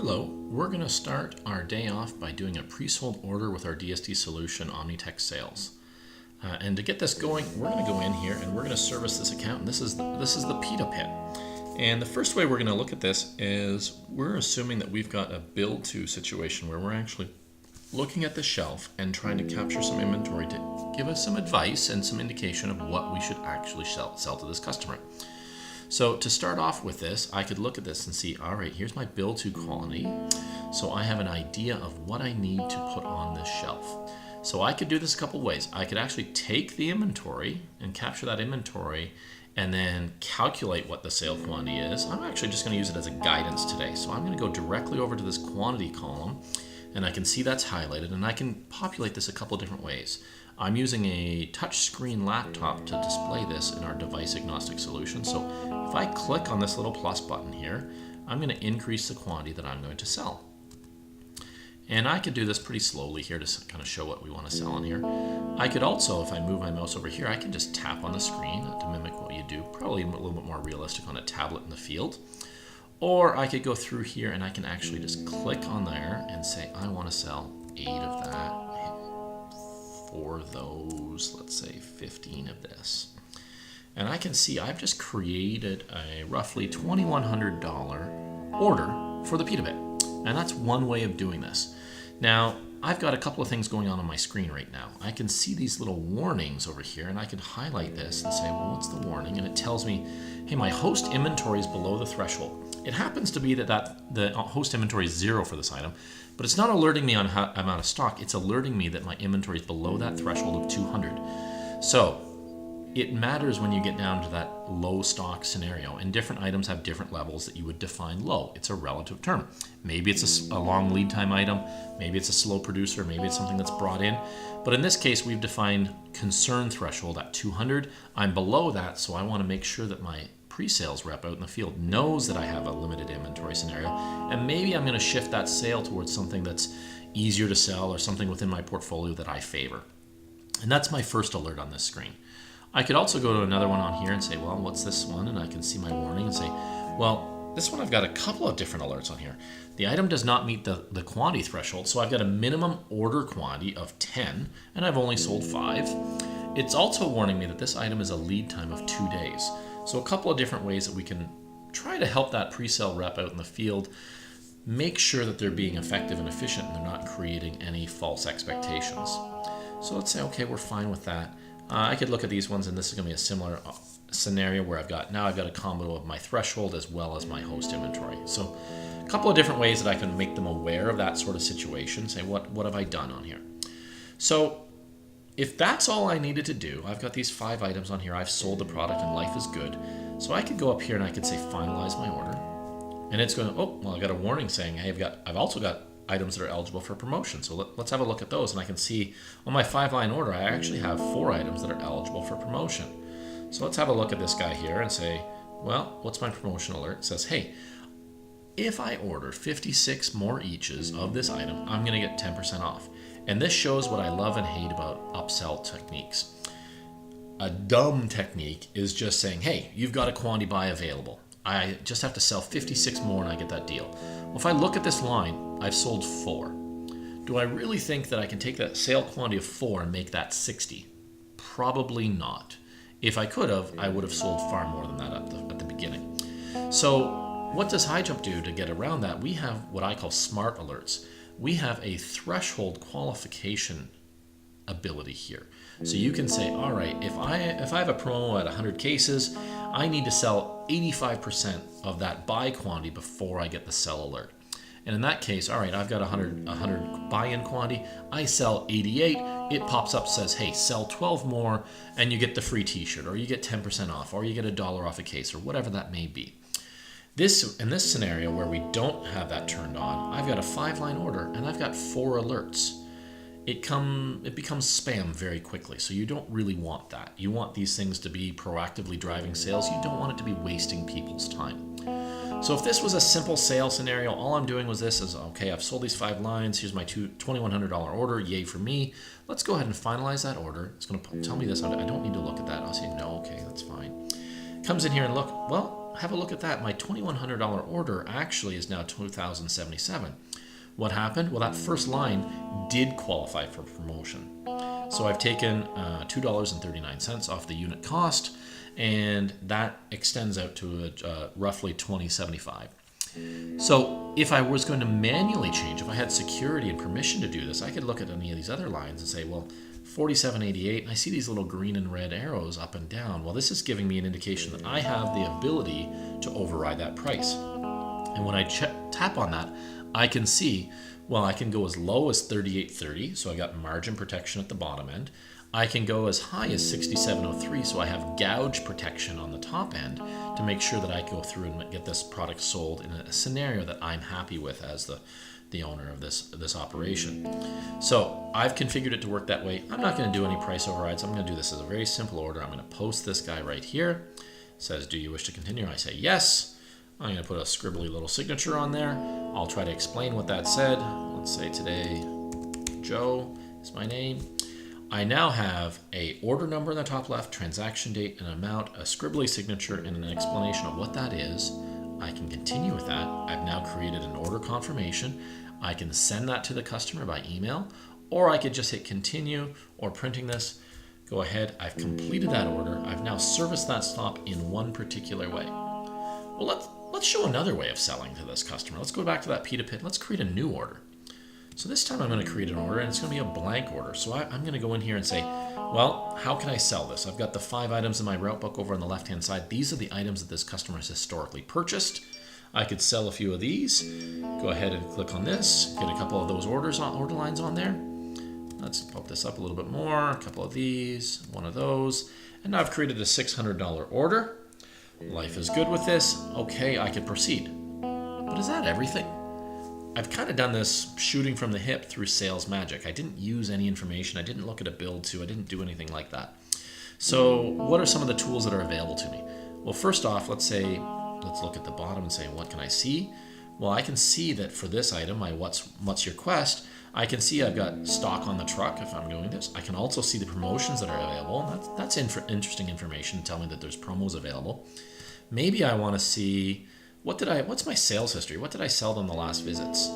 Hello, we're going to start our day off by doing a pre-sold order with our DSD solution OmniTech Sales. And to get this going, we're going to go in here and we're going to service this account. And this is the pita pit. And the first way we're going to look at this is we're assuming that we've got a build to situation where we're actually looking at the shelf and trying to capture some inventory to give us some advice and some indication of what we should actually sell to this customer. So to start off with this, I could look at this and see, all right, here's my build to quantity. So I have an idea of what I need to put on this shelf. So I could do this a couple ways. I could actually take the inventory and capture that inventory and then calculate what the sale quantity is. I'm actually just going to use it as a guidance today. So I'm going to go directly over to this quantity column and I can see that's highlighted and I can populate this a couple of different ways. I'm using a touchscreen laptop to display this in our device agnostic solution. So if I click on this little plus button here, I'm going to increase the quantity that I'm going to sell. And I could do this pretty slowly here to kind of show what we want to sell on here. I could also, if I move my mouse over here, I can just tap on the screen to mimic what you do, probably a little bit more realistic on a tablet in the field. Or I could go through here and I can actually just click on there and say, I want to sell 8 of that. For those, let's say 15 of this. And I can see I've just created a roughly $2,100 order for the pita pit. And that's one way of doing this. Now, I've got a couple of things going on my screen right now. I can see these little warnings over here and I can highlight this and say, well, what's the warning? And it tells me, hey, my host inventory is below the threshold. It happens to be that the host inventory is 0 for this item, but it's not alerting me on how I'm out of stock. It's alerting me that my inventory is below that threshold of 200. So it matters when you get down to that low stock scenario, and different items have different levels that you would define low. It's a relative term. Maybe it's a long lead time item, maybe it's a slow producer, maybe it's something that's brought in. But in this case, we've defined concern threshold at 200. I'm below that, so I want to make sure that my pre-sales rep out in the field knows that I have a limited inventory scenario, and maybe I'm going to shift that sale towards something that's easier to sell or something within my portfolio that I favor. And that's my first alert on this screen. I could also go to another one on here and say, well, what's this one? And I can see my warning and say, well, this one I've got a couple of different alerts on here. The item does not meet the quantity threshold, so I've got a minimum order quantity of 10, and I've only sold 5. It's also warning me that this item is a lead time of 2 days. So a couple of different ways that we can try to help that pre-sale rep out in the field make sure that they're being effective and efficient and they're not creating any false expectations. So let's say, okay, we're fine with that. I could look at these ones and this is going to be a similar scenario where I've got a combo of my threshold as well as my host inventory. So a couple of different ways that I can make them aware of that sort of situation, say what have I done on here. So if that's all I needed to do, I've got these 5 items on here, I've sold the product and life is good. So I could go up here and I could say finalize my order. And it's going, oh, well, I got a warning saying, hey, I've also got items that are eligible for promotion. So let's have a look at those. And I can see on my 5-line order, I actually have 4 items that are eligible for promotion. So let's have a look at this guy here and say, well, what's my promotion alert? It says, hey, if I order 56 more eaches of this item, I'm going to get 10% off. And this shows what I love and hate about upsell techniques. A dumb technique is just saying, hey, you've got a quantity buy available. I just have to sell 56 more and I get that deal. Well, if I look at this line, I've sold 4. Do I really think that I can take that sale quantity of 4 and make that 60? Probably not. If I could have, I would have sold far more than that at the beginning. So what does HighJump do to get around that? We have what I call smart alerts. We have a threshold qualification ability here. So you can say, all right, if I have a promo at 100 cases, I need to sell 85% of that buy quantity before I get the sell alert. And in that case, all right, I've got 100 buy-in quantity, I sell 88, it pops up, says, hey, sell 12 more and you get the free t-shirt, or you get 10% off, or you get $1 off a case, or whatever that may be. In this scenario where we don't have that turned on, I've got a 5-line order and I've got 4 alerts. It becomes spam very quickly, so you don't really want that. You want these things to be proactively driving sales. You don't want it to be wasting people's time. So if this was a simple sales scenario, all I'm doing was this is, okay, I've sold these 5 lines, here's my $2,100 order, yay for me. Let's go ahead and finalize that order. It's going to tell me this, I don't need to look at that. I'll say, no, okay, that's fine. Comes in here and look, well, have a look at that. My $2,100 order actually is now $2,077. What happened? Well, that first line did qualify for promotion. So I've taken $2.39 off the unit cost, and that extends out to roughly $20.75. So if I was going to manually change, if I had security and permission to do this, I could look at any of these other lines and say, well, $47.88, and I see these little green and red arrows up and down. Well, this is giving me an indication that I have the ability to override that price. And when I tap on that, I can see, well, I can go as low as $38.30, so I got margin protection at the bottom end. I can go as high as $67.03, so I have gouge protection on the top end to make sure that I go through and get this product sold in a scenario that I'm happy with as the owner of this operation. So I've configured it to work that way. I'm not going to do any price overrides. I'm going to do this as a very simple order. I'm going to post this guy right here. It says, do you wish to continue? I say yes. I'm going to put a scribbly little signature on there. I'll try to explain what that said. Let's say today, Joe is my name. I now have a order number in the top left, transaction date, an amount, a scribbly signature, and an explanation of what that is. I can continue with that. I've now created an order confirmation. I can send that to the customer by email, or I could just hit continue, or printing this. Go ahead, I've completed that order. I've now serviced that stop in one particular way. Well, let's show another way of selling to this customer. Let's go back to that P2P. Let's create a new order. So this time I'm going to create an order, and it's going to be a blank order. So I'm going to go in here and say, well, how can I sell this? I've got the 5 items in my route book over on the left-hand side. These are the items that this customer has historically purchased. I could sell a few of these. Go ahead and click on this, get a couple of those order lines on there. Let's pump this up a little bit more. A couple of these, one of those. And now I've created a $600 order. Life is good with this. Okay, I can proceed. But is that everything? I've kind of done this shooting from the hip through sales magic. I didn't use any information. I didn't look at a build to. I didn't do anything like that. So what are some of the tools that are available to me? Well, first off, let's look at the bottom and say, what can I see? Well, I can see that for this item, my what's your quest, I can see I've got stock on the truck if I'm doing this. I can also see the promotions that are available. That's interesting information to tell me that there's promos available. Maybe I want to see what's my sales history? What did I sell them the last visits?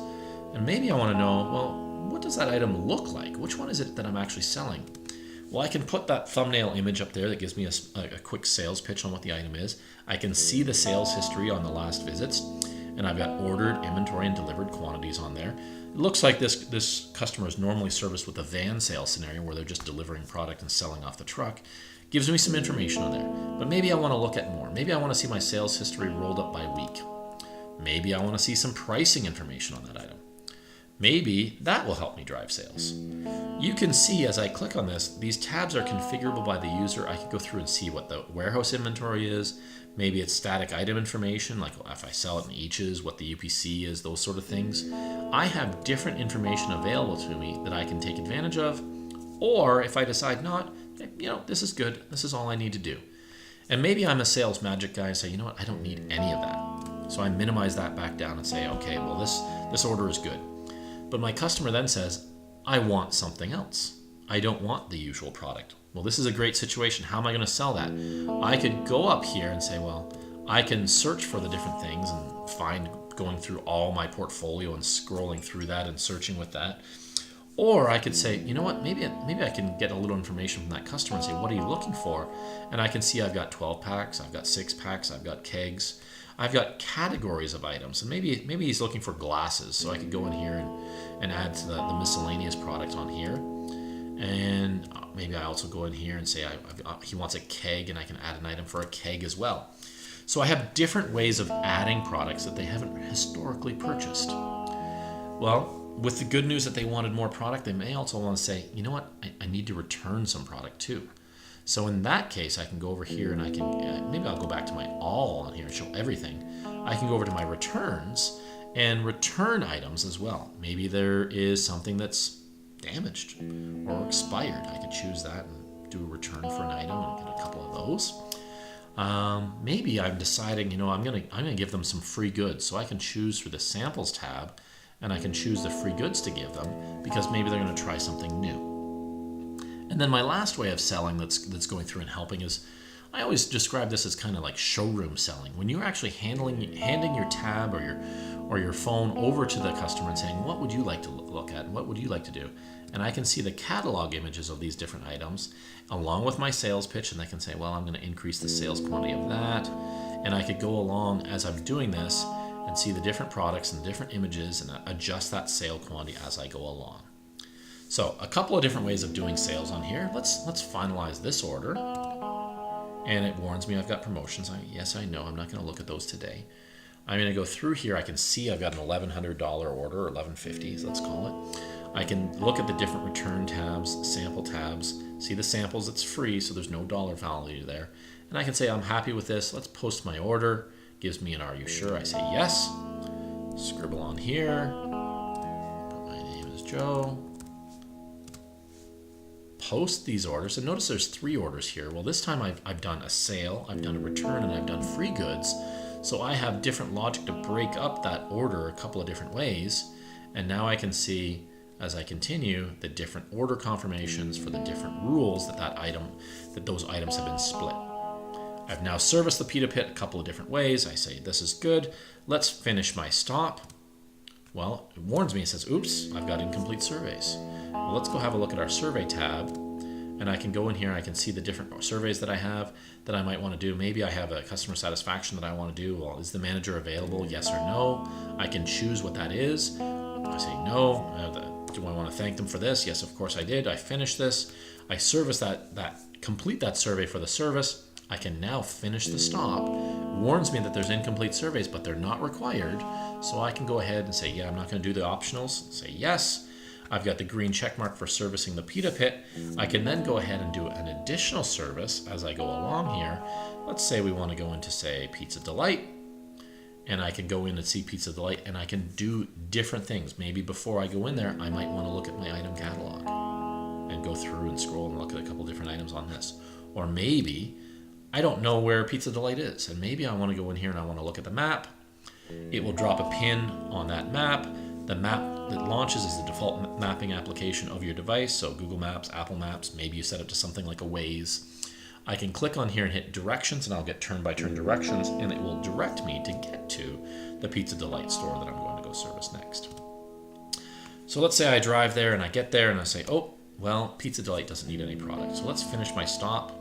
And maybe I want to know, well, what does that item look like? Which one is it that I'm actually selling? Well, I can put that thumbnail image up there that gives me a quick sales pitch on what the item is. I can see the sales history on the last visits, and I've got ordered, inventory, and delivered quantities on there. It looks like this customer is normally serviced with a van sales scenario where they're just delivering product and selling off the truck. Gives me some information on there. But maybe I want to look at more. Maybe I want to see my sales history rolled up by week. Maybe I want to see some pricing information on that item. Maybe that will help me drive sales. You can see as I click on this, these tabs are configurable by the user. I can go through and see what the warehouse inventory is. Maybe it's static item information, like if I sell it in eaches, what the UPC is, those sort of things. I have different information available to me that I can take advantage of. Or if I decide not, this is good. This is all I need to do. And maybe I'm a sales magic guy and say, you know what, I don't need any of that. So I minimize that back down and say, okay, well, this order is good. But my customer then says, I want something else. I don't want the usual product. Well, this is a great situation. How am I going to sell that? I could go up here and say, well, I can search for the different things and find going through all my portfolio and scrolling through that and searching with that. Or I could say, you know what, maybe I can get a little information from that customer and say, what are you looking for? And I can see I've got 12 packs, I've got 6 packs, I've got kegs. I've got categories of items. And maybe he's looking for glasses. So I could go in here and add to the miscellaneous product on here. And maybe I also go in here and say he wants a keg, and I can add an item for a keg as well. So I have different ways of adding products that they haven't historically purchased. Well, with the good news that they wanted more product, they may also want to say, you know what, I need to return some product too. So in that case, I can go over here and I can, maybe I'll go back to my all on here and show everything. I can go over to my returns and return items as well. Maybe there is something that's damaged or expired. I could choose that and do a return for an item and get a couple of those. Maybe I'm deciding, I'm gonna give them some free goods. So I can choose through the samples tab, and I can choose the free goods to give them because maybe they're going to try something new. And then my last way of selling that's going through and helping is I always describe this as kind of like showroom selling. When you're actually handing your tab or your phone over to the customer and saying, what would you like to look at? What would you like to do? And I can see the catalog images of these different items along with my sales pitch, and I can say, well, I'm going to increase the sales quantity of that. And I could go along as I'm doing this and see the different products and the different images and adjust that sale quantity as I go along. So a couple of different ways of doing sales on here. Let's finalize this order. And it warns me I've got promotions. Yes, I know. I'm not going to look at those today. I'm going to go through here. I can see I've got an $1,100 order, or $1,150, let's call it. I can look at the different return tabs, sample tabs, see the samples. It's free, so there's no dollar value there. And I can say I'm happy with this. Let's post my order. Gives me an "Are you sure?" I say yes. Scribble on here. Put my name as Joe. Post these orders, and notice there's 3 orders here. Well, this time I've done a sale, I've done a return, and I've done free goods. So I have different logic to break up that order a couple of different ways. And now I can see, as I continue, the different order confirmations for the different rules that those items have been split. I've now serviced the pita pit a couple of different ways. I say, this is good. Let's finish my stop. Well, it warns me, it says, oops, I've got incomplete surveys. Well, let's go have a look at our survey tab. And I can go in here, I can see the different surveys that I have that I might want to do. Maybe I have a customer satisfaction that I want to do. Well, is the manager available? Yes or no. I can choose what that is. I say no. Do I want to thank them for this? Yes, of course I did. I finished this. I service complete that survey for the service. I can now finish the stop. It warns me that there's incomplete surveys, but they're not required. So I can go ahead and say, yeah, I'm not going to do the optionals. Say yes. I've got the green check mark for servicing the pita pit. I can then go ahead and do an additional service as I go along here. Let's say we want to go into, say, Pizza Delight. And I can go in and see Pizza Delight, and I can do different things. Maybe before I go in there, I might want to look at my item catalog and go through and scroll and look at a couple different items on this. Or maybe I don't know where Pizza Delight is, and maybe I want to go in here and I want to look at the map. It will drop a pin on that map. The map that launches is the default mapping application of your device, so Google Maps, Apple Maps, maybe you set it to something like a Waze. I can click on here and hit directions, and I'll get turn-by-turn directions, and it will direct me to get to the Pizza Delight store that I'm going to go service next. So let's say I drive there and I get there and I say, oh, well, Pizza Delight doesn't need any product. So let's finish my stop,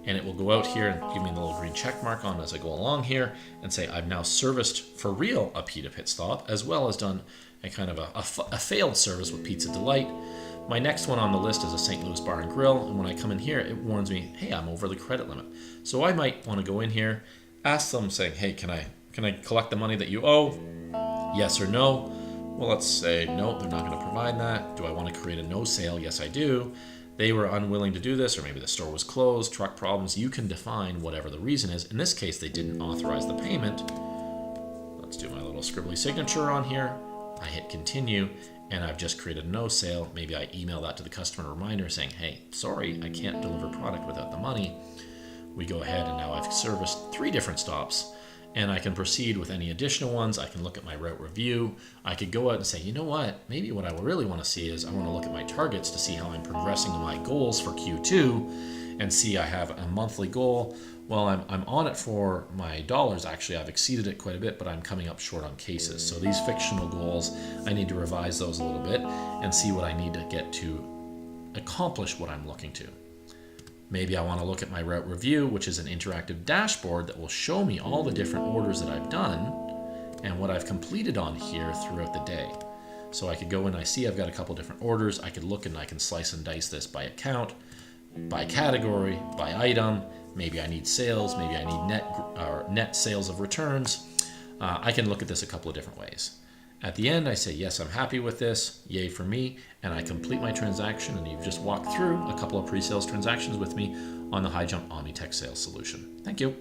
and it will go out here and give me the little green check mark on as I go along here and say I've now serviced for real a pita pit stop, as well as done a kind of a failed service with Pizza Delight. My next one on the list is a St. Louis Bar and Grill, and when I come in here, it warns me, hey, I'm over the credit limit. So I might want to go in here, ask them saying, hey, can I collect the money that you owe? Yes or no? Well, let's say no, they're not going to provide that. Do I want to create a no sale? Yes, I do. They were unwilling to do this, or maybe the store was closed, truck problems. You can define whatever the reason is. In this case, they didn't authorize the payment. Let's do my little scribbly signature on here. I hit continue, and I've just created a no sale. Maybe I email that to the customer reminder saying, hey, sorry, I can't deliver product without the money. We go ahead, and now I've serviced 3 different stops, and I can proceed with any additional ones. I can look at my route review. I could go out and say, you know what, maybe what I really want to see is I want to look at my targets to see how I'm progressing to my goals for Q2 and see I have a monthly goal. Well, I'm on it for my dollars. Actually, I've exceeded it quite a bit, but I'm coming up short on cases. So these fictional goals, I need to revise those a little bit and see what I need to get to accomplish what I'm looking to. Maybe I want to look at my route review, which is an interactive dashboard that will show me all the different orders that I've done and what I've completed on here throughout the day. So I could go in, I see I've got a couple different orders. I could look and I can slice and dice this by account, by category, by item. Maybe I need sales, maybe I need net sales of returns. I can look at this a couple of different ways. At the end, I say, yes, I'm happy with this, yay for me, and I complete my transaction, and you've just walked through a couple of pre-sales transactions with me on the HighJump OmniTech Sales solution. Thank you.